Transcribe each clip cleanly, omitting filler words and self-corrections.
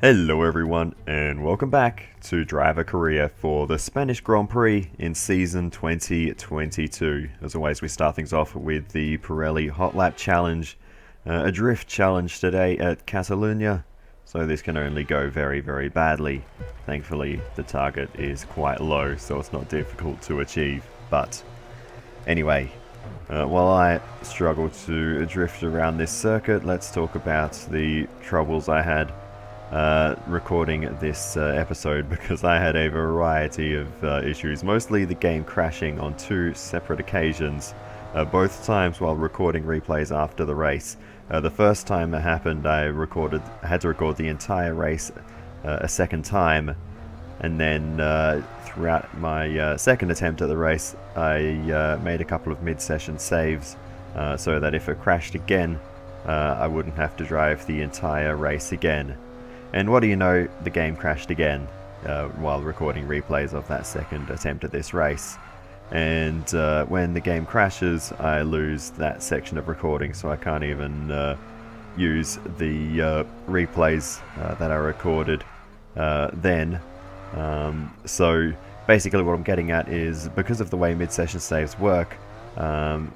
Hello everyone and welcome back to Driver Korea for the Spanish Grand Prix in season 2022. As always, we start things off with the Pirelli Hot Lap Challenge, a drift challenge today at Catalunya, so this can only go very, very badly. Thankfully, the target is quite low, so it's not difficult to achieve, but anyway, while I struggle to drift around this circuit, let's talk about the troubles I had recording this episode, because I had a variety of issues, mostly the game crashing on two separate occasions, both times while recording replays after the race. The first time it happened, I had to record the entire race a second time, and then throughout my second attempt at the race, I made a couple of mid-session saves so that if it crashed again, I wouldn't have to drive the entire race again. And what do you know, the game crashed again while recording replays of that second attempt at this race. And when the game crashes, I lose that section of recording, so I can't even use the replays that I recorded then. So basically what I'm getting at is, because of the way mid-session saves work,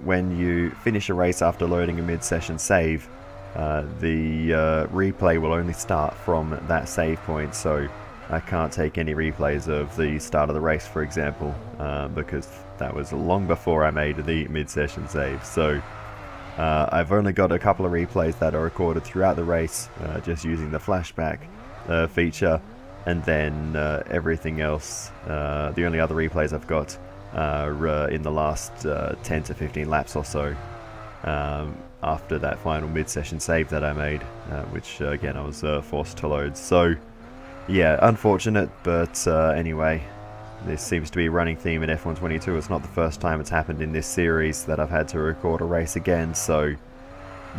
when you finish a race after loading a mid-session save, the replay will only start from that save point, so I can't take any replays of the start of the race, for example, because that was long before I made the mid-session save. So I've only got a couple of replays that are recorded throughout the race, just using the flashback feature, and then everything else, the only other replays I've got are in the last 10 to 15 laps or so. After that final mid-session save that I made, which again I was forced to load. So yeah, unfortunate, but anyway, this seems to be a running theme in F1 22. It's not the first time it's happened in this series that I've had to record a race again, so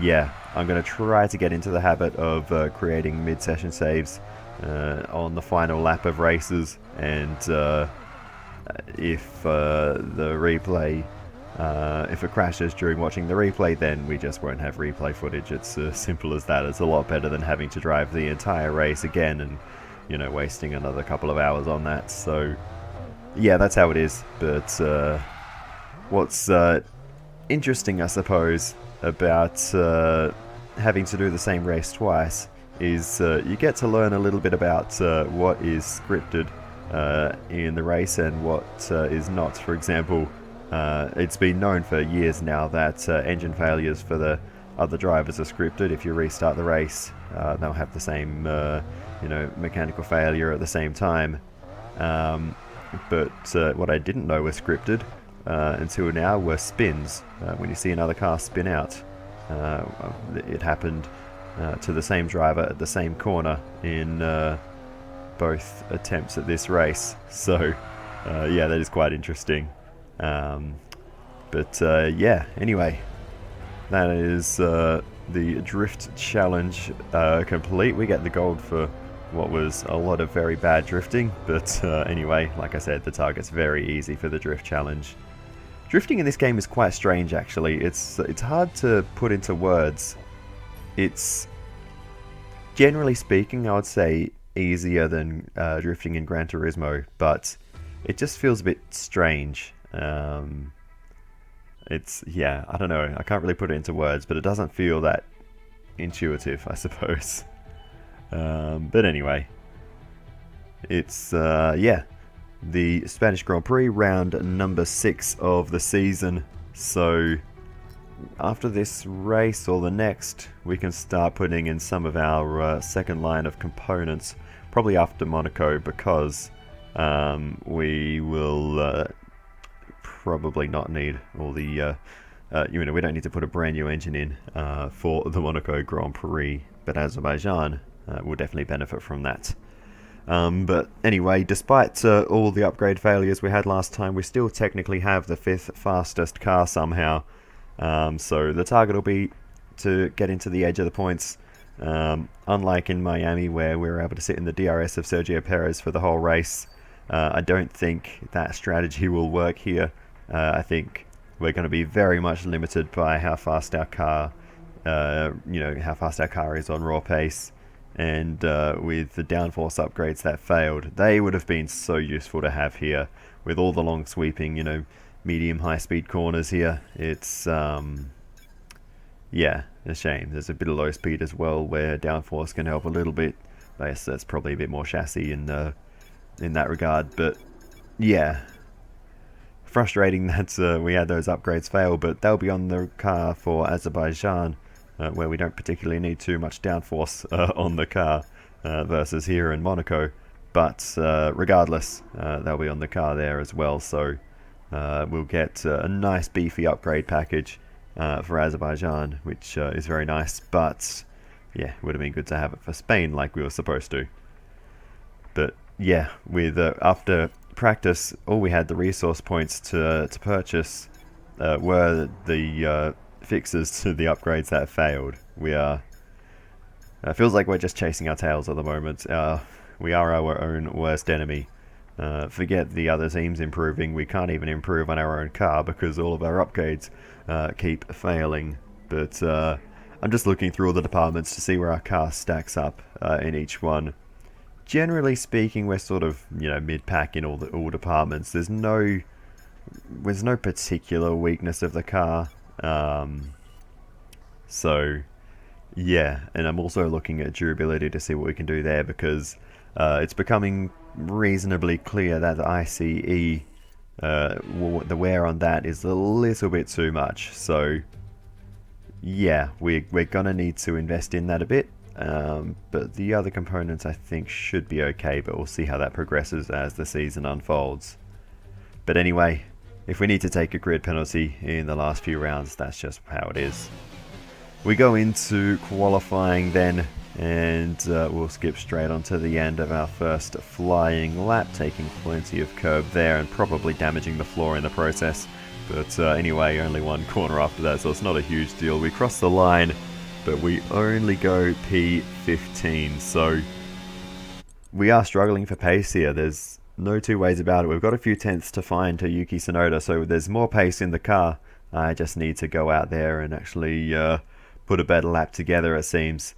yeah, I'm going to try to get into the habit of creating mid-session saves on the final lap of races, and if the replay if it crashes during watching the replay, then we just won't have replay footage. It's as simple as that. It's a lot better than having to drive the entire race again and, you know, wasting another couple of hours on that. So yeah, that's how it is. But what's interesting, I suppose, about having to do the same race twice is you get to learn a little bit about what is scripted in the race and what is not. For example, it's been known for years now that engine failures for the other drivers are scripted. If you restart the race, they'll have the same, mechanical failure at the same time. But what I didn't know was scripted until now were spins. When you see another car spin out, it happened to the same driver at the same corner in both attempts at this race. So yeah, that is quite interesting. Yeah, anyway, that is the drift challenge complete. We get the gold for what was a lot of very bad drifting, but anyway, like I said, the target's very easy for the drift challenge. Drifting in this game is quite strange, actually. It's hard to put into words. It's, generally speaking, I would say easier than drifting in Gran Turismo, but it just feels a bit strange. I don't know, I can't really put it into words, but it doesn't feel that intuitive, I suppose. But anyway, it's the Spanish Grand Prix, round number 6 of the season. So after this race or the next, we can start putting in some of our second line of components, probably after Monaco, because we will probably not need all the we don't need to put a brand new engine in for the Monaco Grand Prix, but Azerbaijan will definitely benefit from that. But anyway, despite all the upgrade failures we had last time, we still technically have the 5th fastest car somehow. So the target will be to get into the edge of the points. Unlike in Miami, where we were able to sit in the DRS of Sergio Perez for the whole race, I don't think that strategy will work here. I think we're going to be very much limited by how fast our car, how fast our car is on raw pace. and with the downforce upgrades that failed, they would have been so useful to have here with all the long sweeping, medium high speed corners here. It's yeah, a shame. There's a bit of low speed as well where downforce can help a little bit. I guess that's probably a bit more chassis in that regard, but yeah, frustrating that we had those upgrades fail, but they'll be on the car for Azerbaijan, where we don't particularly need too much downforce on the car versus here in Monaco. But regardless, they'll be on the car there as well, so we'll get a nice beefy upgrade package for Azerbaijan, which is very nice, but yeah, it would have been good to have it for Spain like we were supposed to. But yeah, with after practice, all we had the resource points to purchase were the fixes to the upgrades that failed. We are feels like we're just chasing our tails at the moment. We are our own worst enemy. Forget the other teams improving, we can't even improve on our own car because all of our upgrades keep failing. But I'm just looking through all the departments to see where our car stacks up in each one. Generally speaking, we're sort of mid-pack in all departments. There's no particular weakness of the car. So yeah, and I'm also looking at durability to see what we can do there, because it's becoming reasonably clear that the ICE, the wear on that is a little bit too much. So yeah, we're gonna need to invest in that a bit. But the other components I think should be okay, but we'll see how that progresses as the season unfolds. But anyway, if we need to take a grid penalty in the last few rounds, that's just how it is. We go into qualifying then, and we'll skip straight on to the end of our first flying lap, taking plenty of curb there and probably damaging the floor in the process. But anyway, only one corner after that, so it's not a huge deal. We cross the line, but we only go P15, so we are struggling for pace here. There's no two ways about it. We've got a few tenths to find to Yuki Tsunoda, so there's more pace in the car. I just need to go out there and actually put a better lap together, it seems.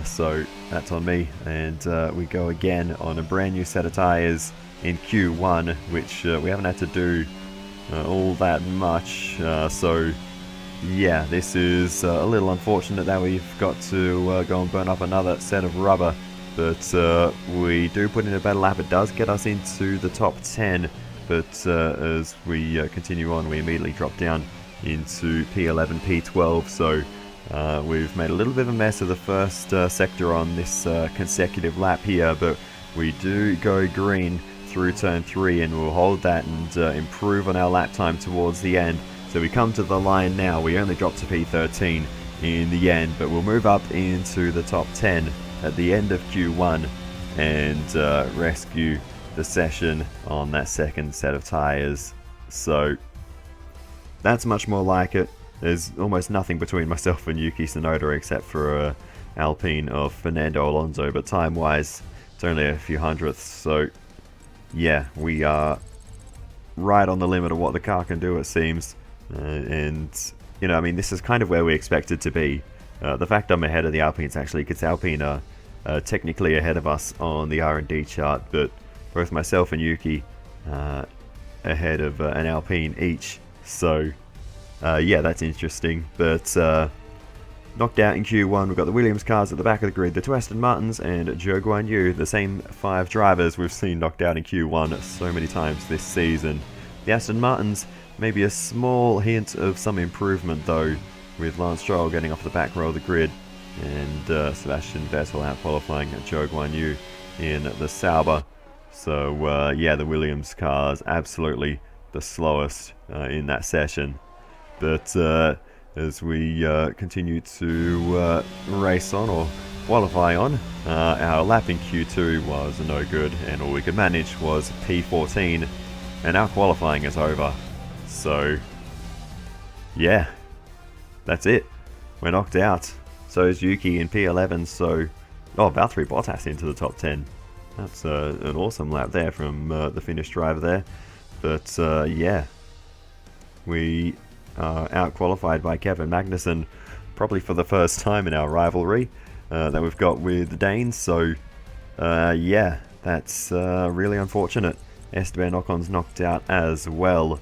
So that's on me, and we go again on a brand new set of tyres in Q1, which we haven't had to do all that much. So yeah, this is a little unfortunate that we've got to go and burn up another set of rubber, but we do put in a better lap. It does get us into the top 10, but as we continue on, we immediately drop down into P11, P12, so we've made a little bit of a mess of the first sector on this consecutive lap here, but we do go green through turn 3, and we'll hold that and improve on our lap time towards the end. So we come to the line now. We only drop to P13 in the end, but we'll move up into the top 10 at the end of Q1 and rescue the session on that second set of tyres. So that's much more like it. There's almost nothing between myself and Yuki Tsunoda except for Alpine of Fernando Alonso, but time-wise, it's only a few hundredths. So yeah, we are right on the limit of what the car can do, it seems. And I mean, this is kind of where we expected to be. The fact I'm ahead of the Alpines actually, because Alpine are technically ahead of us on the R&D chart, but both myself and Yuki ahead of an Alpine each. So yeah, that's interesting. But knocked out in Q1, we've got the Williams cars at the back of the grid, the two Aston Martins and Zhou Guanyu, the same 5 drivers we've seen knocked out in Q1 so many times this season. The Aston Martins, maybe a small hint of some improvement though, with Lance Stroll getting off the back row of the grid and Sebastian Vettel out qualifying at Zhou Guanyu in the Sauber. So yeah, the Williams cars absolutely the slowest in that session. But as we continue to race on or qualify on, our lap in Q2 was no good, and all we could manage was P14, and our qualifying is over. So yeah, that's it. We're knocked out. So is Yuki in P11. So Valtteri Bottas into the top 10. That's an awesome lap there from the Finnish driver there. But yeah, we are out qualified by Kevin Magnussen, probably for the first time in our rivalry. that we've got with the Danes. So, yeah, that's really unfortunate. Esteban Ocon's knocked out as well.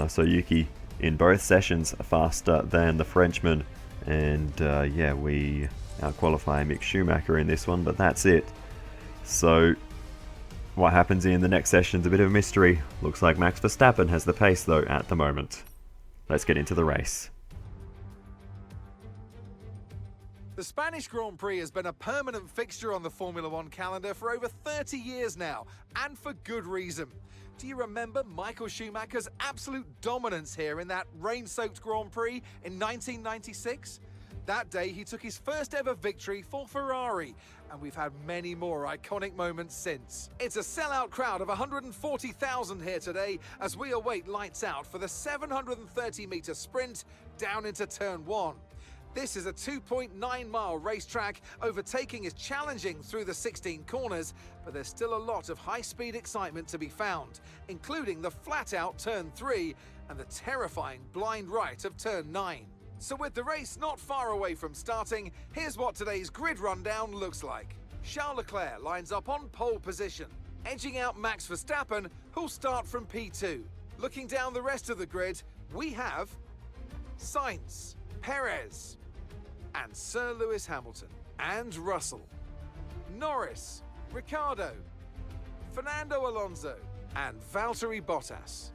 So Yuki in both sessions faster than the Frenchman. And yeah, we out-qualify Mick Schumacher in this one, but that's it. So what happens in the next session is a bit of a mystery. Looks like Max Verstappen has the pace though at the moment. Let's get into the race. The Spanish Grand Prix has been a permanent fixture on the Formula One calendar for over 30 years now, and for good reason. Do you remember Michael Schumacher's absolute dominance here in that rain-soaked Grand Prix in 1996? That day he took his first ever victory for Ferrari, and we've had many more iconic moments since. It's a sellout crowd of 140,000 here today as we await lights out for the 730-metre sprint down into Turn 1. This is a 2.9-mile racetrack. Overtaking is challenging through the 16 corners, but there's still a lot of high-speed excitement to be found, including the flat-out Turn 3 and the terrifying blind right of Turn 9. So with the race not far away from starting, here's what today's grid rundown looks like. Charles Leclerc lines up on pole position, edging out Max Verstappen, who'll start from P2. Looking down the rest of the grid, we have Sainz, Perez, and Sir Lewis Hamilton, and Russell, Norris, Ricciardo, Fernando Alonso, and Valtteri Bottas,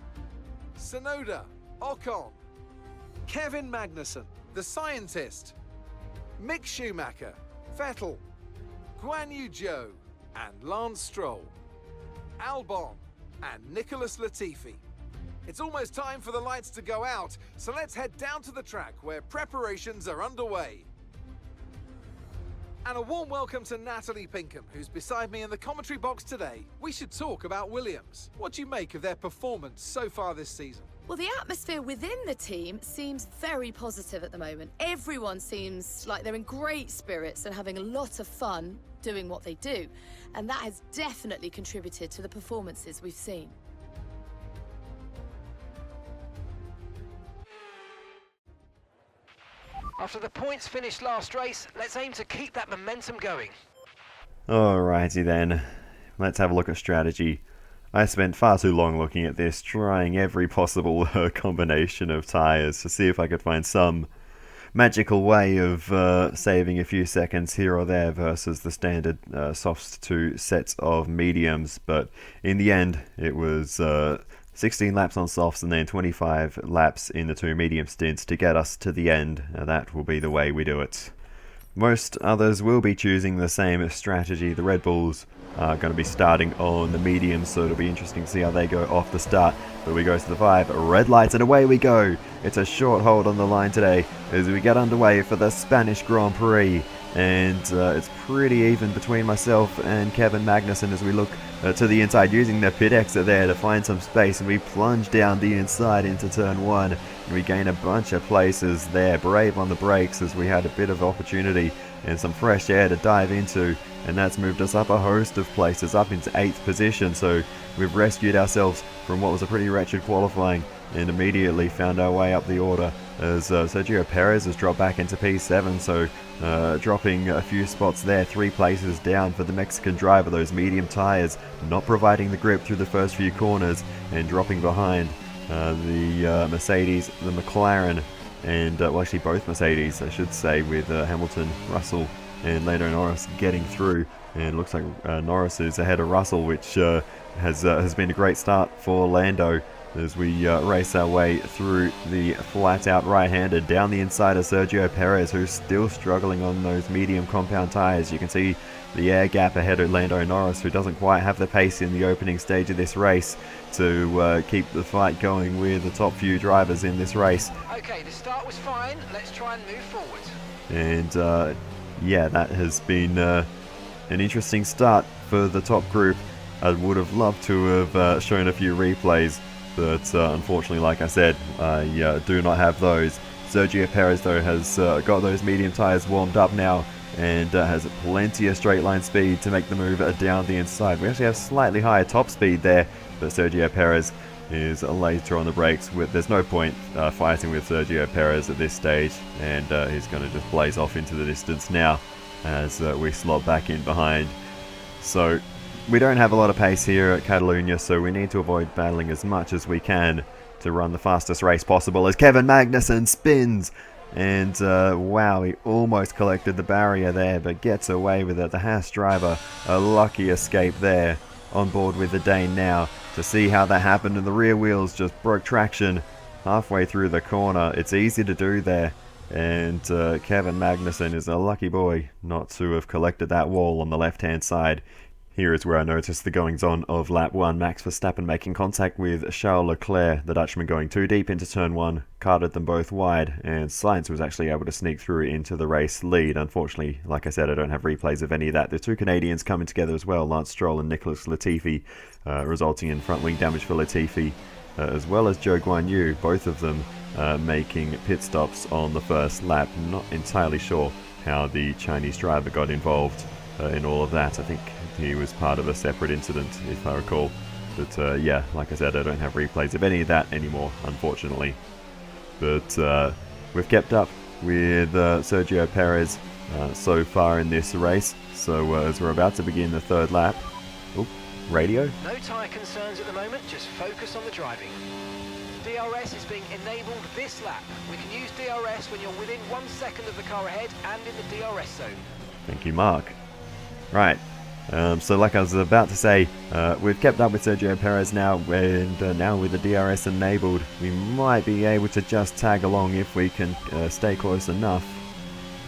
Tsunoda, Ocon, Kevin Magnussen, the scientist, Mick Schumacher, Vettel, Guan Yu Zhou, and Lance Stroll, Albon, and Nicholas Latifi. It's almost time for the lights to go out, so let's head down to the track where preparations are underway. And a warm welcome to Natalie Pinkham, who's beside me in the commentary box today. We should talk about Williams. What do you make of their performance so far this season? Well, the atmosphere within the team seems very positive at the moment. Everyone seems like they're in great spirits and having a lot of fun doing what they do. And that has definitely contributed to the performances we've seen. After the points finished last race, let's aim to keep that momentum going. Alrighty then, let's have a look at strategy. I spent far too long looking at this, trying every possible combination of tyres to see if I could find some magical way of saving a few seconds here or there versus the standard softs to sets of mediums, but in the end it was 16 laps on softs and then 25 laps in the two medium stints to get us to the end. That will be the way we do it. Most others will be choosing the same strategy. The Red Bulls are going to be starting on the mediums, so it'll be interesting to see how they go off the start. But we go to the 5 red lights and away we go. It's a short hold on the line today as we get underway for the Spanish Grand Prix. And it's pretty even between myself and Kevin Magnussen as we look to the inside, using the pit exit there to find some space, and we plunge down the inside into turn 1, and we gain a bunch of places there. Brave on the brakes as we had a bit of opportunity and some fresh air to dive into, and that's moved us up a host of places, up into 8th position. So we've rescued ourselves from what was a pretty wretched qualifying and immediately found our way up the order as Sergio Perez has dropped back into P7, so dropping a few spots there, 3 places down for the Mexican driver. Those medium tyres not providing the grip through the first few corners and dropping behind the Mercedes, the McLaren, and well, actually both Mercedes I should say, with Hamilton, Russell and Lando Norris getting through. And looks like Norris is ahead of Russell, which has been a great start for Lando as we race our way through the flat-out right-hander down the inside of Sergio Perez, who's still struggling on those medium compound tyres. You can see the air gap ahead of Lando Norris, who doesn't quite have the pace in the opening stage of this race to keep the fight going with the top few drivers in this race. Okay, the start was fine. Let's try and move forward. And yeah, that has been an interesting start for the top group. I would have loved to have shown a few replays, but unfortunately, like I said, I do not have those. Sergio Perez, though, has got those medium tyres warmed up now and has plenty of straight line speed to make the move down the inside. We actually have slightly higher top speed there, but Sergio Perez is later on the brakes. There's no point fighting with Sergio Perez at this stage, and he's going to just blaze off into the distance now. as we slot back in behind. So we don't have a lot of pace here at Catalunya, so we need to avoid battling as much as we can to run the fastest race possible as Kevin Magnussen spins. And wow, he almost collected the barrier there, but gets away with it. The Haas driver, a lucky escape there, on board with the Dane now to see how that happened, and the rear wheels just broke traction halfway through the corner. It's easy to do there, and Kevin Magnussen is a lucky boy not to have collected that wall on the left-hand side. Here is where I noticed the goings-on of lap 1. Max Verstappen making contact with Charles Leclerc, the Dutchman going too deep into turn 1, carted them both wide, and Sainz was actually able to sneak through into the race lead. Unfortunately, like I said, I don't have replays of any of that. The two Canadians coming together as well, Lance Stroll and Nicholas Latifi, resulting in front wing damage for Latifi, as well as Zhou Guanyu, both of them making pit stops on the first lap. Not entirely sure how the Chinese driver got involved in all of that. I think he was part of a separate incident, if I recall. But yeah, like I said, I don't have replays of any of that anymore, unfortunately. But we've kept up with Sergio Perez so far in this race. So as we're about to begin the third lap... Oh, radio? No tyre concerns at the moment, just focus on the driving. DRS is being enabled this lap. We can use DRS when you're within 1 second of the car ahead and in the DRS zone. Thank you, Mark. Right. So like I was about to say, we've kept up with Sergio Perez now, and now with the DRS enabled, we might be able to just tag along if we can stay close enough.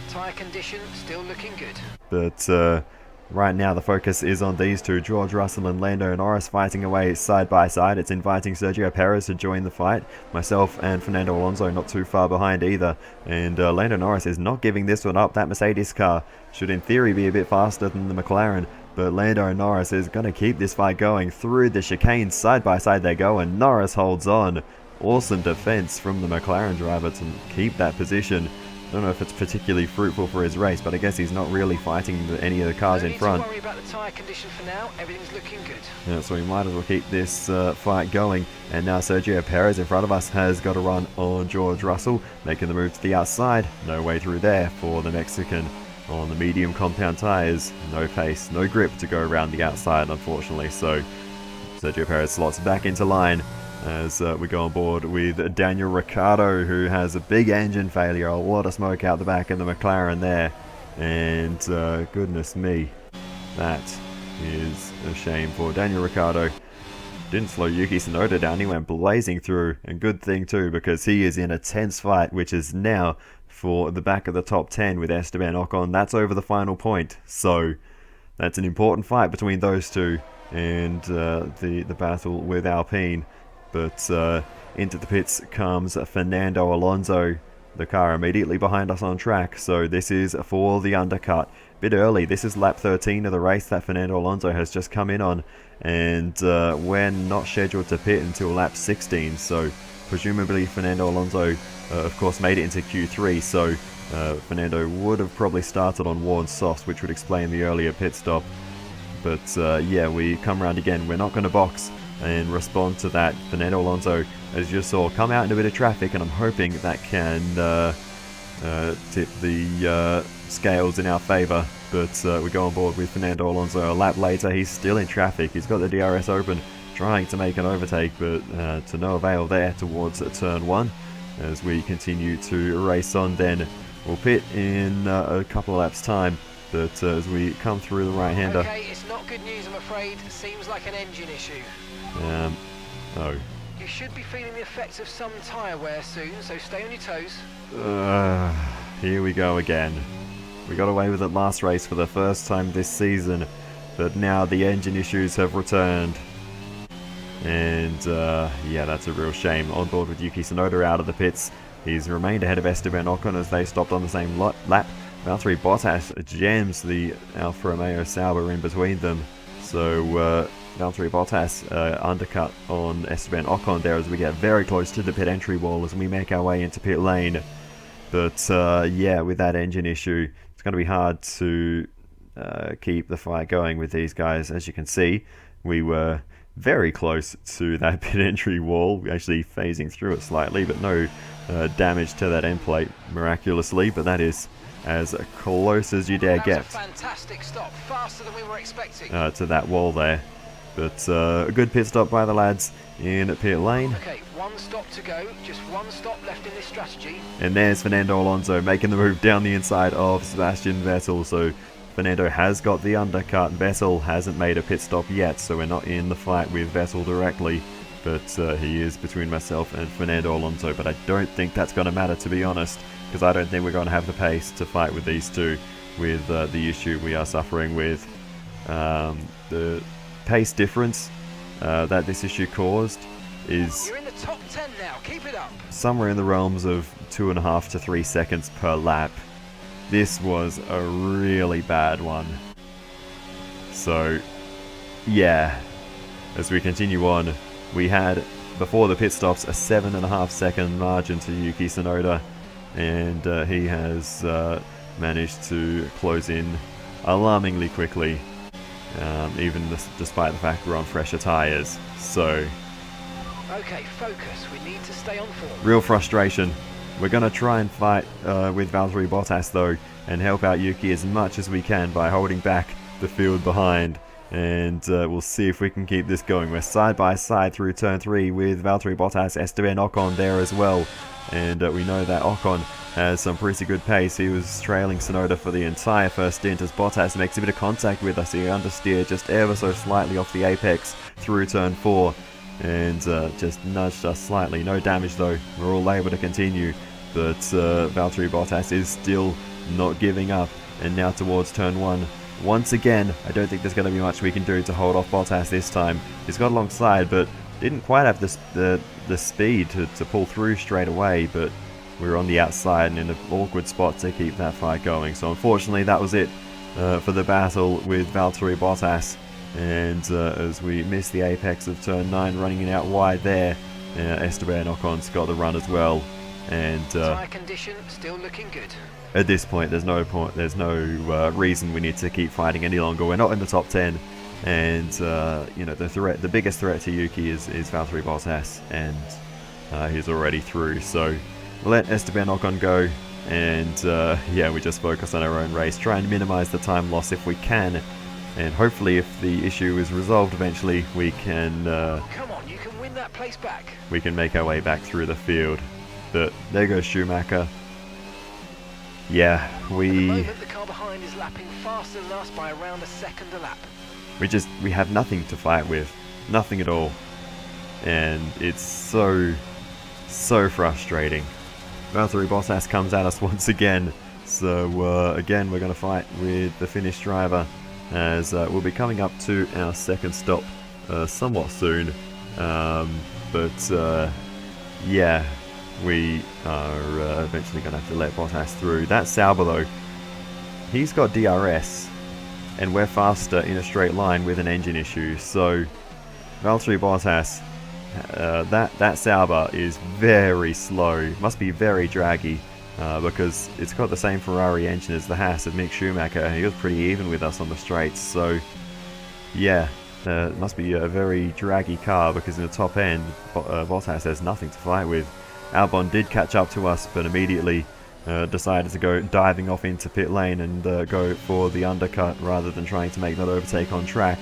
Tyre condition still looking good. But right now the focus is on these two, George Russell and Lando Norris, fighting away side by side. It's inviting Sergio Perez to join the fight. Myself and Fernando Alonso not too far behind either, and Lando Norris is not giving this one up. That Mercedes car should in theory be a bit faster than the McLaren, but Lando Norris is going to keep this fight going through the chicane. Side by side they go, and Norris holds on. Awesome defense from the McLaren driver to keep that position. I don't know if it's particularly fruitful for his race, but I guess he's not really fighting any of the cars in front. Don't worry about the tyre condition for now. Everything's looking good. Yeah, so we might as well keep this fight going. And now Sergio Perez in front of us has got a run on George Russell, making the move to the outside. No way through there for the Mexican on the medium compound tyres. No pace, no grip to go around the outside, unfortunately. So Sergio Perez slots back into line as we go on board with Daniel Ricciardo, who has a big engine failure, a lot of smoke out the back of the McLaren there, and goodness me, that is a shame for Daniel Ricciardo. Didn't slow Yuki Tsunoda down, he went blazing through, and good thing too, because he is in a tense fight, which is now for the back of the top 10 with Esteban Ocon. That's over the final point, so that's an important fight between those two, and the battle with Alpine. But into the pits comes Fernando Alonso, the car immediately behind us on track, so this is for the undercut. Bit early, this is lap 13 of the race that Fernando Alonso has just come in on, and we're not scheduled to pit until lap 16, so presumably Fernando Alonso of course made it into Q3, so Fernando would have probably started on worn softs, which would explain the earlier pit stop. But yeah, we come around again, we're not going to box and respond to that. Fernando Alonso, as you saw, come out in a bit of traffic, and I'm hoping that can tip the scales in our favour. But we go on board with Fernando Alonso a lap later. He's still in traffic, he's got the DRS open, trying to make an overtake, but to no avail there towards turn 1. As we continue to race on, then we'll pit in a couple of laps time. But as we come through the right-hander... Okay, it's not good news, I'm afraid. Seems like an engine issue. Oh. You should be feeling the effects of some tyre wear soon, so stay on your toes. Here we go again. We got away with it last race for the first time this season, but now the engine issues have returned. And yeah, that's a real shame. On board with Yuki Tsunoda out of the pits. He's remained ahead of Esteban Ocon as they stopped on the same lap. Valtteri Bottas jams the Alfa Romeo Sauber in between them. So Valtteri Bottas undercut on Esteban Ocon there as we get very close to the pit entry wall as we make our way into pit lane. But yeah, with that engine issue, it's going to be hard to keep the fight going with these guys. As you can see, we were very close to that pit entry wall, actually phasing through it slightly, but no damage to that end plate miraculously. But that is as close as you dare That get was a fantastic stop, faster than we were expecting. to that wall there. But a good pit stop by the lads in pit lane. Okay, one stop to go, just one stop left in this strategy. And there's Fernando Alonso making the move down the inside of Sebastian Vettel. So Fernando has got the undercut. Vettel hasn't made a pit stop yet, so we're not in the fight with Vettel directly. But he is between myself and Fernando Alonso. But I don't think that's going to matter, to be honest, because I don't think we're going to have the pace to fight with these two, with the issue we are suffering with. The pace difference that this issue caused is You're in the top 10 now, keep it up. somewhere in the realms of 2.5 to 3 seconds per lap. This was a really bad one. So, yeah, as we continue on, we had, before the pit stops, a 7.5 second margin to Yuki Tsunoda, and he has managed to close in alarmingly quickly, even despite the fact we're on fresher tyres. So, Okay, focus, we need to stay on form. real frustration. We're going to try and fight with Valtteri Bottas though, and help out Yuki as much as we can by holding back the field behind. And we'll see if we can keep this going. We're side by side through turn 3 with Valtteri Bottas, Esteban Ocon there as well. And we know that Ocon has some pretty good pace. He was trailing Tsunoda for the entire first stint as Bottas makes a bit of contact with us. He understeered just ever so slightly off the apex through turn 4. And just nudged us slightly. No damage though. We're all able to continue. But Valtteri Bottas is still not giving up. And now towards turn 1. Once again, I don't think there's going to be much we can do to hold off Bottas this time. He's got alongside, but didn't quite have the speed to pull through straight away. But we were on the outside and in an awkward spot to keep that fight going. So unfortunately, that was it for the battle with Valtteri Bottas. And as we miss the apex of turn 9, running it out wide there, Esteban Ocon's got the run as well. And Tyre condition still looking good. at this point, there's no reason we need to keep fighting any longer. We're not in the top 10, and you know, the biggest threat to Yuki is Valtteri Bottas, and he's already through. So we'll let Esteban Ocon go, and yeah, we just focus on our own race, try and minimize the time loss if we can. And hopefully, if the issue is resolved eventually, we can Come on, you can win that place back. we can make our way back through the field. But there goes Schumacher. Yeah, At the moment, the car behind is lapping faster than us by around a second a lap. we have nothing to fight with, nothing at all, and it's so frustrating. Valtteri Bottas comes at us once again. So again, we're going to fight with the Finnish driver, as we'll be coming up to our second stop somewhat soon. But yeah, we are eventually going to have to let Bottas through. That Sauber though, he's got DRS, and we're faster in a straight line with an engine issue. So Valtteri Bottas, that Sauber is very slow, must be very draggy. Because it's got the same Ferrari engine as the Haas of Mick Schumacher. He was pretty even with us on the straights, so yeah, it must be a very draggy car, because in the top end, Bottas has nothing to fight with. Albon did catch up to us, but immediately decided to go diving off into pit lane and go for the undercut rather than trying to make that overtake on track.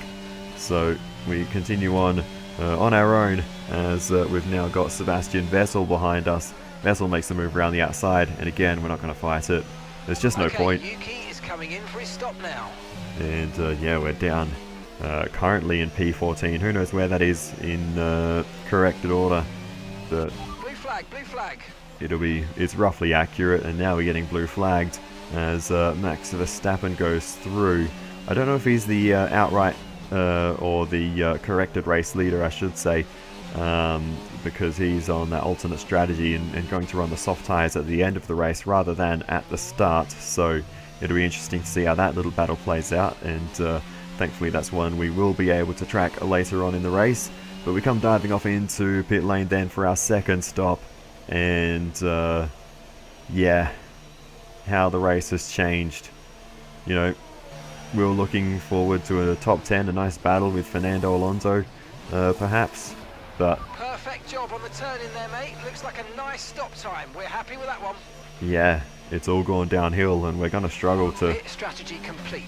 So we continue on our own, as we've now got Sebastian Vettel behind us. Vettel makes the move around the outside, and again, we're not going to fight it. There's just no point. Yuki is coming in for his stop now. And yeah, we're down currently in P14. Who knows where that is in corrected order, but Blue flag, blue flag. it's roughly accurate. And now we're getting blue flagged as Max Verstappen goes through. I don't know if he's the outright or the corrected race leader, I should say. Because he's on that alternate strategy and going to run the soft tyres at the end of the race rather than at the start. So it'll be interesting to see how that little battle plays out, and thankfully that's one we will be able to track later on in the race. But we come diving off into pit lane then for our second stop, and yeah, how the race has changed. You know, we were looking forward to a top 10, a nice battle with Fernando Alonso, perhaps. But Perfect job on the turn in there, mate. Looks like a nice stop time. We're happy with that one. yeah, it's all gone downhill and we're going to struggle to... Pit strategy complete.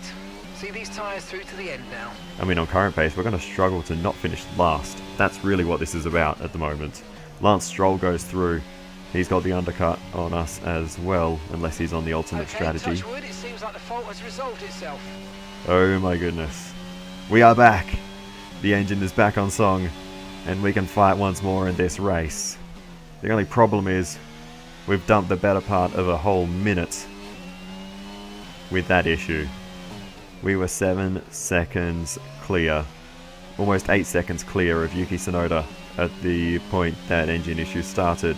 See these tyres through to the end now. I mean, on current pace, we're going to struggle to not finish last. That's really what this is about at the moment. Lance Stroll goes through. He's got the undercut on us as well, unless he's on the ultimate strategy. Touch wood, it seems like the fault has resolved itself. Oh my goodness. We are back. The engine is back on song, and we can fight once more in this race. The only problem is, we've dumped the better part of a whole minute with that issue. We were 7 seconds clear, almost 8 seconds clear of Yuki Tsunoda at the point that engine issue started.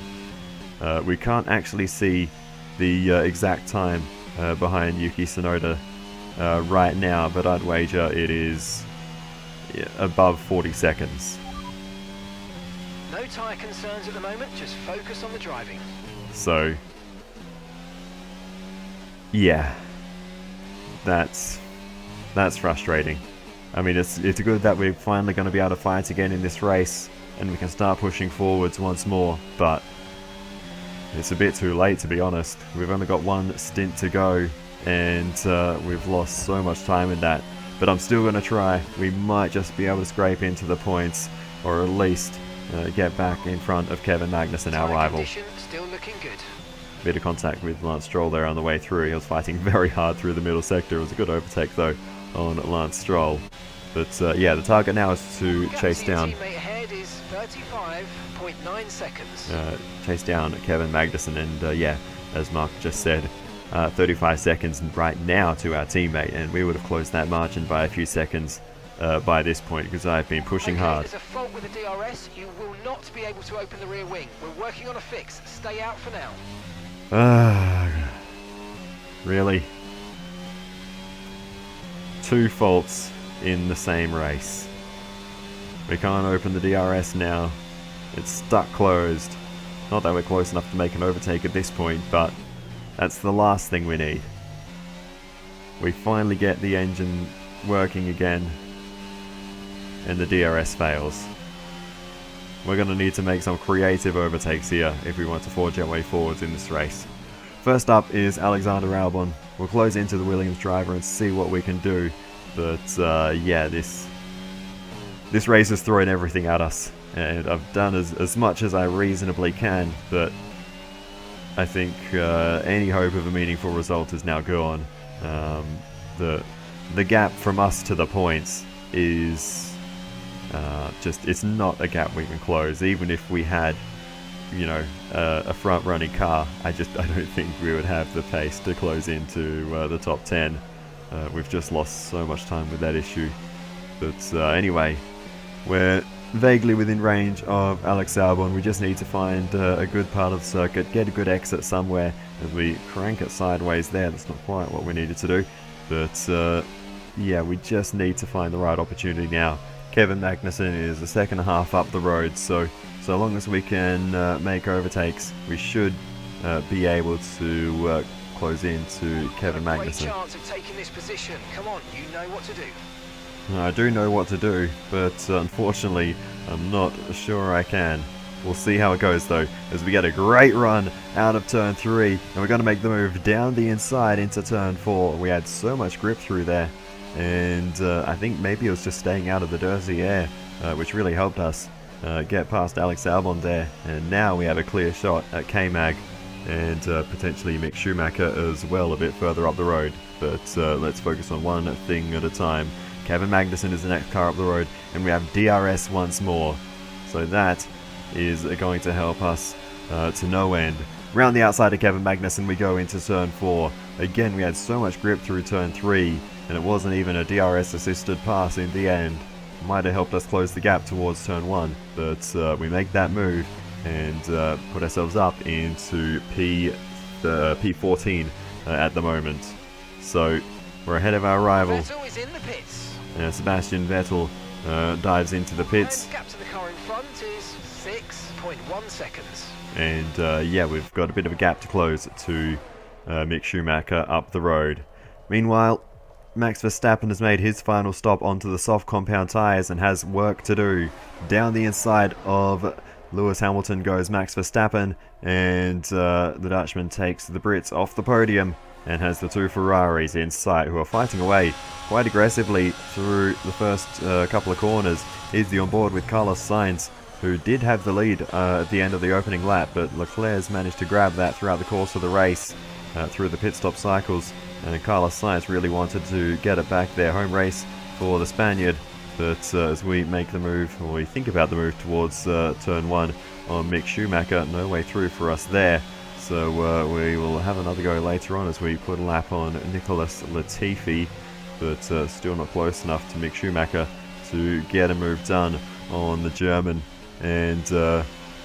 We can't actually see the exact time behind Yuki Tsunoda right now, but I'd wager it is above 40 seconds. No tyre concerns at the moment, just focus on the driving. So, yeah, that's frustrating. I mean, it's good that we're finally going to be able to fight again in this race, and we can start pushing forwards once more, but it's a bit too late, to be honest. We've only got one stint to go, and we've lost so much time in that. But I'm still going to try. We might just be able to scrape into the points, or at least get back in front of Kevin Magnussen, our rival. Still looking good. Bit of contact with Lance Stroll there on the way through. He was fighting very hard through the middle sector. It was a good overtake though on Lance Stroll. But yeah, the target now is to chase down. Teammate ahead is 35.9 seconds. Chase down Kevin Magnussen, and yeah, as Mark just said, 35 seconds right now to our teammate, and we would have closed that margin by a few seconds by this point, because I've been pushing hard. There's a fault with the DRS. You will not be able to open the rear wing. We're working on a fix. Stay out for now. Really? 2 faults in the same race. We can't open the DRS now. It's stuck closed. Not that we're close enough to make an overtake at this point, but that's the last thing we need. We finally get the engine working again, and the DRS fails. We're going to need to make some creative overtakes here if we want to forge our way forwards in this race. First up is Alexander Albon. We'll close into the Williams driver and see what we can do. But yeah, this race is throwing everything at us. And I've done as much as I reasonably can, but I think any hope of a meaningful result is now gone. The gap from us to the points is it's not a gap we can close. Even if we had, you know, a front-running car, I don't think we would have the pace to close into the top 10. We've just lost so much time with that issue. But anyway, we're vaguely within range of Alex Albon. We just need to find a good part of the circuit, get a good exit somewhere as we crank it sideways there. That's not quite what we needed to do, but yeah, we just need to find the right opportunity now. Kevin Magnussen is the second half up the road, so long as we can make overtakes, we should be able to close into Kevin Magnussen. Great chance of taking this position. Come on, you know what to do. I do know what to do, but unfortunately, I'm not sure I can. We'll see how it goes though, as we get a great run out of turn 3, and we're going to make the move down the inside into turn 4. We had so much grip through there, and I think maybe it was just staying out of the dirty air, which really helped us get past Alex Albon there. And now we have a clear shot at K-Mag and potentially Mick Schumacher as well a bit further up the road. But let's focus on one thing at a time. Kevin Magnussen is the next car up the road, and we have DRS once more. So that is going to help us to no end. Round the outside of Kevin Magnussen we go into turn 4. Again, we had so much grip through turn 3, and it wasn't even a DRS assisted pass in the end. Might have helped us close the gap towards turn 1, but we make that move and put ourselves up into P14 at the moment. So we're ahead of our rival. Vettel is in the pits. Sebastian Vettel dives into the pits. And gap to the car in front is 6.1 seconds. And yeah, we've got a bit of a gap to close to Mick Schumacher up the road. Meanwhile, Max Verstappen has made his final stop onto the soft compound tyres and has work to do. Down the inside of Lewis Hamilton goes Max Verstappen, and the Dutchman takes the Brits off the podium and has the two Ferraris in sight, who are fighting away quite aggressively through the first couple of corners. He's the onboard with Carlos Sainz, who did have the lead at the end of the opening lap, but Leclerc's managed to grab that throughout the course of the race, through the pit stop cycles, and Carlos Sainz really wanted to get it back there. Home race for the Spaniard, but as we make the move, or we think about the move towards turn 1 on Mick Schumacher, no way through for us there. So we will have another go later on as we put a lap on Nicholas Latifi, but still not close enough to Mick Schumacher to get a move done on the German. And to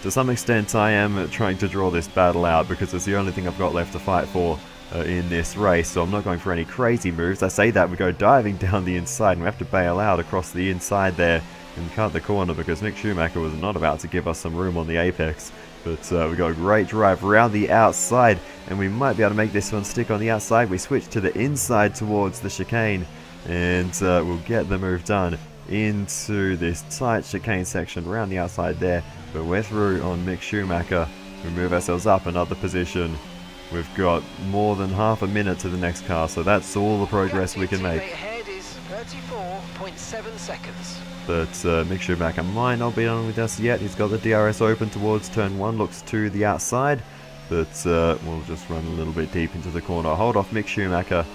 some extent I am trying to draw this battle out because it's the only thing I've got left to fight for in this race, so I'm not going for any crazy moves. I say that, we go diving down the inside and we have to bail out across the inside there and cut the corner because Mick Schumacher was not about to give us some room on the apex. But we got a great drive around the outside, and we might be able to make this one stick on the outside. We switch to the inside towards the chicane, and we'll get the move done into this tight chicane section around the outside there. But we're through on Mick Schumacher. We move ourselves up another position. We've got more than half a minute to the next car, so that's all the progress we can make. Ahead is 34.7 seconds. But Mick Schumacher might not be on with us yet. He's got the DRS open towards turn 1, looks to the outside, but we'll just run a little bit deep into the corner. Hold off Mick Schumacher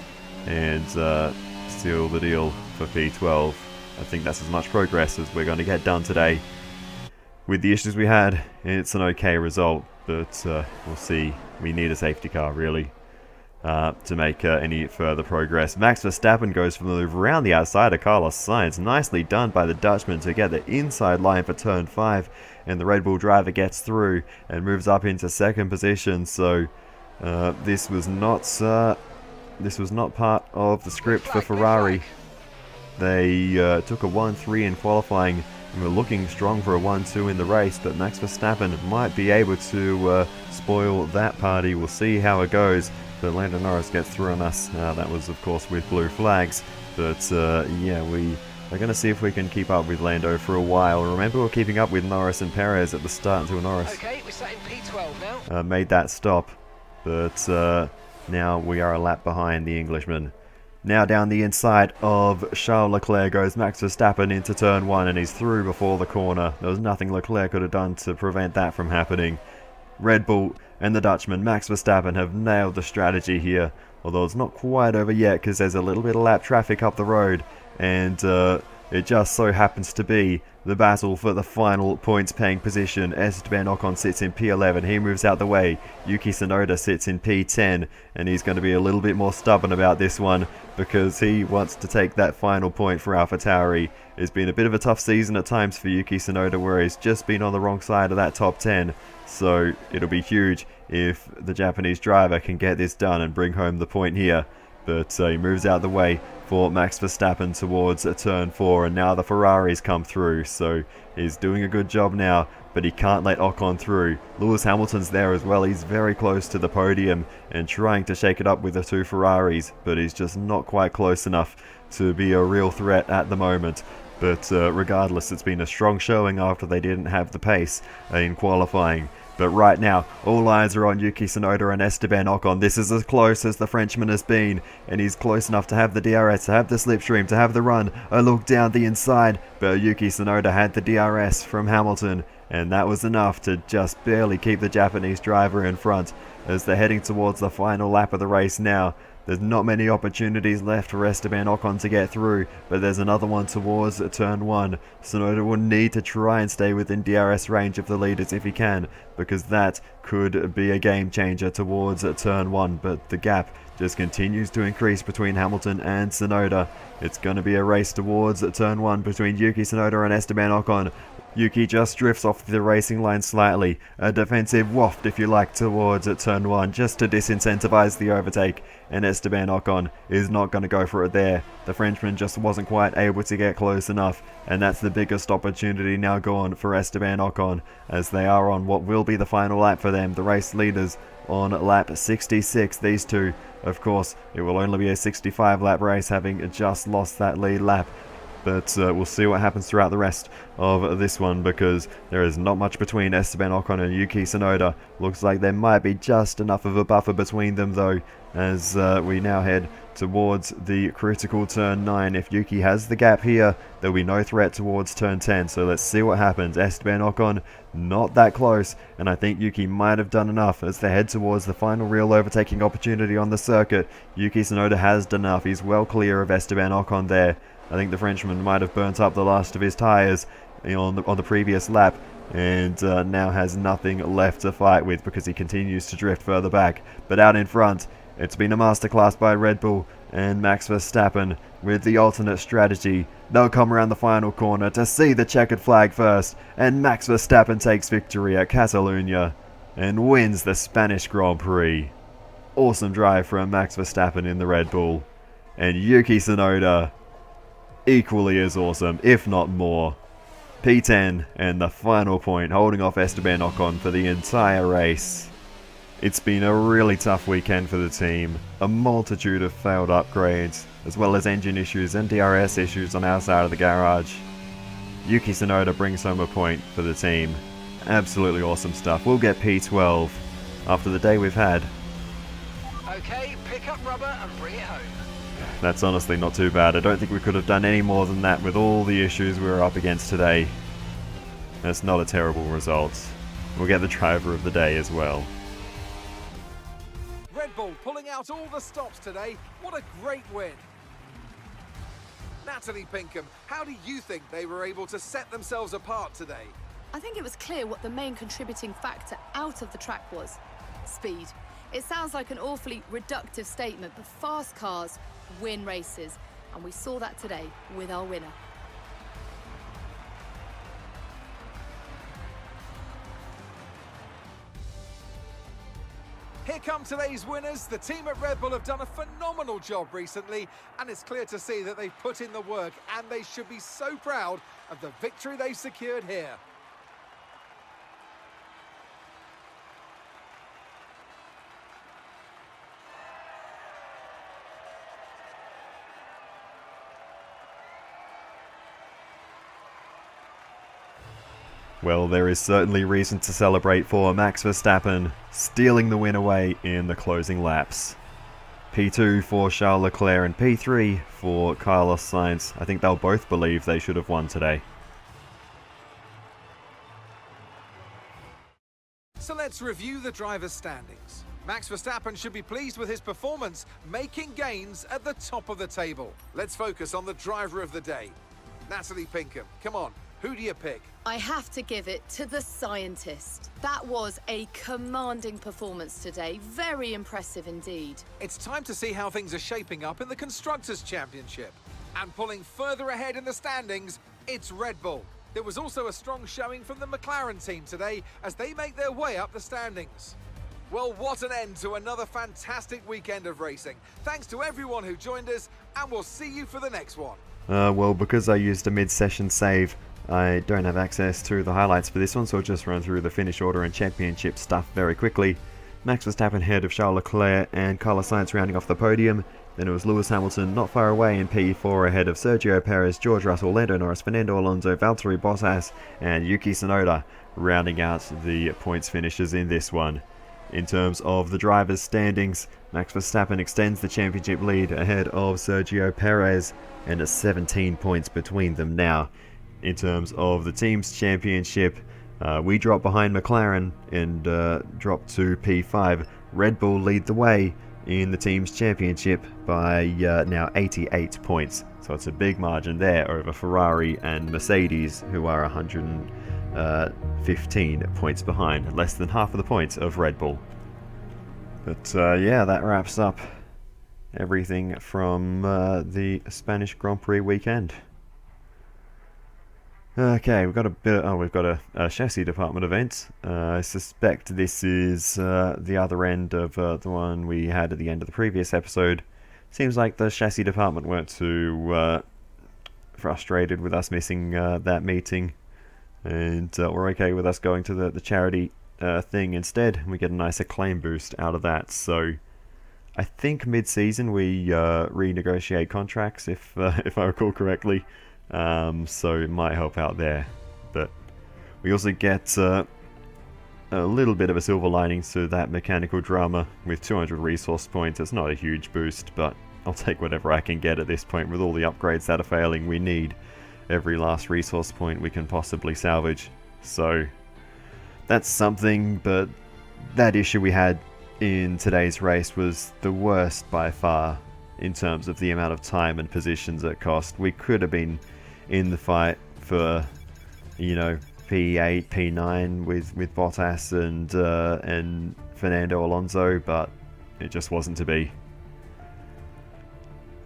and seal the deal for P12. I think that's as much progress as we're going to get done today. With the issues we had, it's an okay result, but we'll see. We need a safety car, really, to make any further progress. Max Verstappen goes for the move around the outside of Carlos Sainz. Nicely done by the Dutchman to get the inside line for turn 5, and the Red Bull driver gets through and moves up into second position. So this was not part of the script for Ferrari. They took a 1-3 in qualifying and were looking strong for a 1-2 in the race, but Max Verstappen might be able to spoil that party. We'll see how it goes. But Lando Norris gets through on us. That was, of course, with blue flags. But yeah, we are going to see if we can keep up with Lando for a while. Remember, we're keeping up with Norris and Perez at the start until Norris Okay, we're sat in P12 now. made that stop. But now we are a lap behind the Englishman. Now down the inside of Charles Leclerc goes Max Verstappen into turn 1, and he's through before the corner. There was nothing Leclerc could have done to prevent that from happening. Red Bull and the Dutchman, Max Verstappen, have nailed the strategy here. Although it's not quite over yet because there's a little bit of lap traffic up the road. And it just so happens to be the battle for the final points-paying position. Esteban Ocon sits in P11. He moves out the way. Yuki Tsunoda sits in P10. And he's going to be a little bit more stubborn about this one because he wants to take that final point for AlphaTauri. It's been a bit of a tough season at times for Yuki Tsunoda, where he's just been on the wrong side of that top 10. So it'll be huge if the Japanese driver can get this done and bring home the point here. But he moves out the way for Max Verstappen towards turn 4, and now the Ferraris come through, so he's doing a good job now, but he can't let Ocon through. Lewis Hamilton's there as well. He's very close to the podium and trying to shake it up with the two Ferraris, but he's just not quite close enough to be a real threat at the moment. But regardless, it's been a strong showing after they didn't have the pace in qualifying. But right now, all eyes are on Yuki Tsunoda and Esteban Ocon. This is as close as the Frenchman has been, and he's close enough to have the DRS, to have the slipstream, to have the run. A look down the inside, but Yuki Tsunoda had the DRS from Hamilton, and that was enough to just barely keep the Japanese driver in front as they're heading towards the final lap of the race now. There's not many opportunities left for Esteban Ocon to get through, but there's another one towards turn 1. Tsunoda will need to try and stay within DRS range of the leaders if he can, because that could be a game changer towards turn 1, but the gap just continues to increase between Hamilton and Tsunoda. It's going to be a race towards turn 1 between Yuki Tsunoda and Esteban Ocon. Yuki just drifts off the racing line slightly, a defensive waft if you like towards turn 1 just to disincentivize the overtake, and Esteban Ocon is not going to go for it there. The Frenchman just wasn't quite able to get close enough, and that's the biggest opportunity now gone for Esteban Ocon as they are on what will be the final lap for them, the race leaders on lap 66. These two, of course, it will only be a 65 lap race, having just lost that lead lap. But we'll see what happens throughout the rest of this one, because there is not much between Esteban Ocon and Yuki Tsunoda. Looks like there might be just enough of a buffer between them though, as we now head towards the critical turn 9. If Yuki has the gap here, there'll be no threat towards turn 10. So let's see what happens. Esteban Ocon not that close, and I think Yuki might have done enough as they head towards the final real overtaking opportunity on the circuit. Yuki Tsunoda has done enough. He's well clear of Esteban Ocon there. I think the Frenchman might have burnt up the last of his tyres on the previous lap, and now has nothing left to fight with because he continues to drift further back. But out in front, it's been a masterclass by Red Bull and Max Verstappen with the alternate strategy. They'll come around the final corner to see the checkered flag first, and Max Verstappen takes victory at Catalunya and wins the Spanish Grand Prix. Awesome drive from Max Verstappen in the Red Bull, and Yuki Tsunoda equally as awesome, if not more. P10 and the final point, holding off Esteban Ocon for the entire race. It's been a really tough weekend for the team. A multitude of failed upgrades, as well as engine issues and DRS issues on our side of the garage. Yuki Tsunoda brings home a point for the team. Absolutely awesome stuff. We'll get P12 after the day we've had. Okay, pick up rubber and bring it home. That's honestly not too bad. I don't think we could have done any more than that with all the issues we were up against today. That's not a terrible result. We'll get the driver of the day as well. Red Bull pulling out all the stops today. What a great win. Natalie Pinkham, how do you think they were able to set themselves apart today? I think it was clear what the main contributing factor out of the track was: speed. It sounds like an awfully reductive statement, but fast cars win races, and we saw that today with our winner. Here come today's winners. The team at Red Bull have done a phenomenal job recently, and it's clear to see that they've put in the work, and they should be so proud of the victory they've secured here. Well, there is certainly reason to celebrate for Max Verstappen, stealing the win away in the closing laps. P2 for Charles Leclerc and P3 for Carlos Sainz. I think they'll both believe they should have won today. So let's review the drivers' standings. Max Verstappen should be pleased with his performance, making gains at the top of the table. Let's focus on the driver of the day. Natalie Pinkham, come on, who do you pick? I have to give it to the scientist. That was a commanding performance today. Very impressive indeed. It's time to see how things are shaping up in the Constructors' Championship. And pulling further ahead in the standings, it's Red Bull. There was also a strong showing from the McLaren team today as they make their way up the standings. Well, what an end to another fantastic weekend of racing. Thanks to everyone who joined us, and we'll see you for the next one. Well, because I used a mid-session save, I don't have access to the highlights for this one, so I'll just run through the finish order and championship stuff very quickly. Max Verstappen ahead of Charles Leclerc and Carlos Sainz rounding off the podium. Then it was Lewis Hamilton not far away in P4 ahead of Sergio Perez, George Russell, Lando Norris, Fernando Alonso, Valtteri Bottas and Yuki Tsunoda rounding out the points finishes in this one. In terms of the drivers' standings, Max Verstappen extends the championship lead ahead of Sergio Perez, and it's 17 points between them now. In terms of the team's championship, we drop behind McLaren and drop to P5. Red Bull lead the way in the team's championship by now 88 points. So it's a big margin there over Ferrari and Mercedes, who are 115 points behind, less than half of the points of Red Bull. But yeah, that wraps up everything from the Spanish Grand Prix weekend. Okay, we've got a chassis department event. I suspect this is the other end of the one we had at the end of the previous episode. Seems like the chassis department weren't too frustrated with us missing that meeting, and we're okay with us going to the charity thing instead. We get a nice acclaim boost out of that. So I think mid-season we renegotiate contracts, if I recall correctly. so it might help out there. But we also get a little bit of a silver lining to that mechanical drama with 200 resource points. It's not a huge boost, but I'll take whatever I can get at this point. With all the upgrades that are failing, we need every last resource point we can possibly salvage. So that's something, but that issue we had in today's race was the worst by far in terms of the amount of time and positions it cost. We could have been in the fight for, you know, P8, P9 with Bottas and Fernando Alonso, but it just wasn't to be.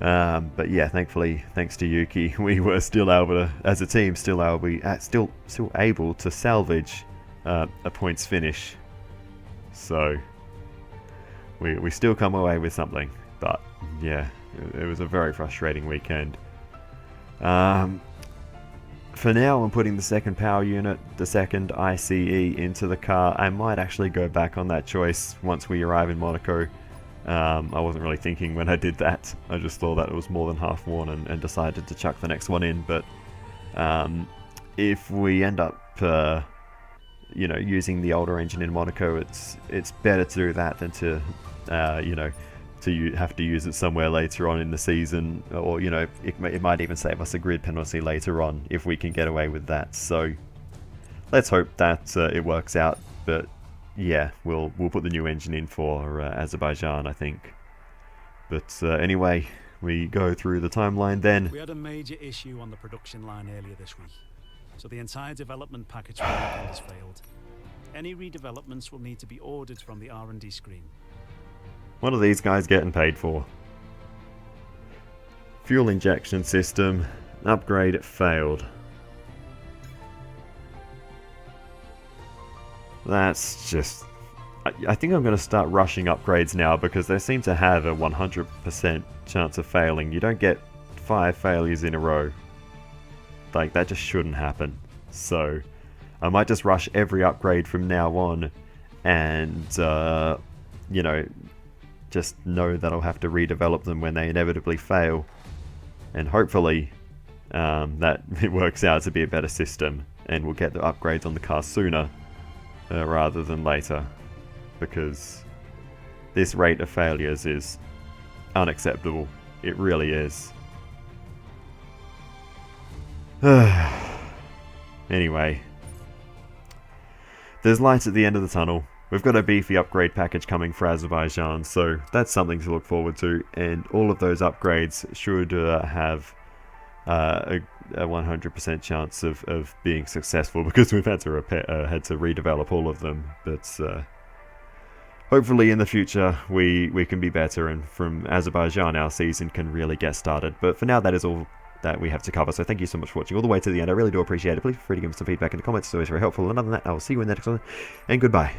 But yeah, thankfully, thanks to Yuki, we were still able to, as a team, still able to salvage a points finish. So we still come away with something. But yeah, it was a very frustrating weekend. For now, I'm putting the second power unit, the second ICE into the car. I might actually go back on that choice once we arrive in Monaco. I wasn't really thinking when I did that. I just thought that it was more than half worn and decided to chuck the next one in. But if we end up, you know, using the older engine in Monaco, it's better to do that than to, you know, to have to use it somewhere later on in the season, or, you know, it might even save us a grid penalty later on if we can get away with that. So let's hope that it works out. But yeah, we'll put the new engine in for Azerbaijan, I think. But anyway, we go through the timeline then. We had a major issue on the production line earlier this week, so the entire development package for the weekend has failed. Any redevelopments will need to be ordered from the R&D screen. What are these guys getting paid for? Fuel injection system upgrade failed. That's just... I think I'm going to start rushing upgrades now, because they seem to have a 100% chance of failing. You don't get 5 failures in a row. Like, that just shouldn't happen. So I might just rush every upgrade from now on, and you know, just know that I'll have to redevelop them when they inevitably fail, and hopefully that it works out to be a better system and we'll get the upgrades on the car sooner rather than later, because this rate of failures is unacceptable. It really is. Anyway, there's light at the end of the tunnel. We've got a beefy upgrade package coming for Azerbaijan, so that's something to look forward to, and all of those upgrades should have a 100% chance of being successful, because we've had to redevelop all of them. But hopefully in the future we can be better, and from Azerbaijan our season can really get started. But for now, that is all that we have to cover, so thank you so much for watching all the way to the end. I really do appreciate it. Please feel free to give me some feedback in the comments, it's always very helpful. And other than that, I will see you in the next one, and goodbye.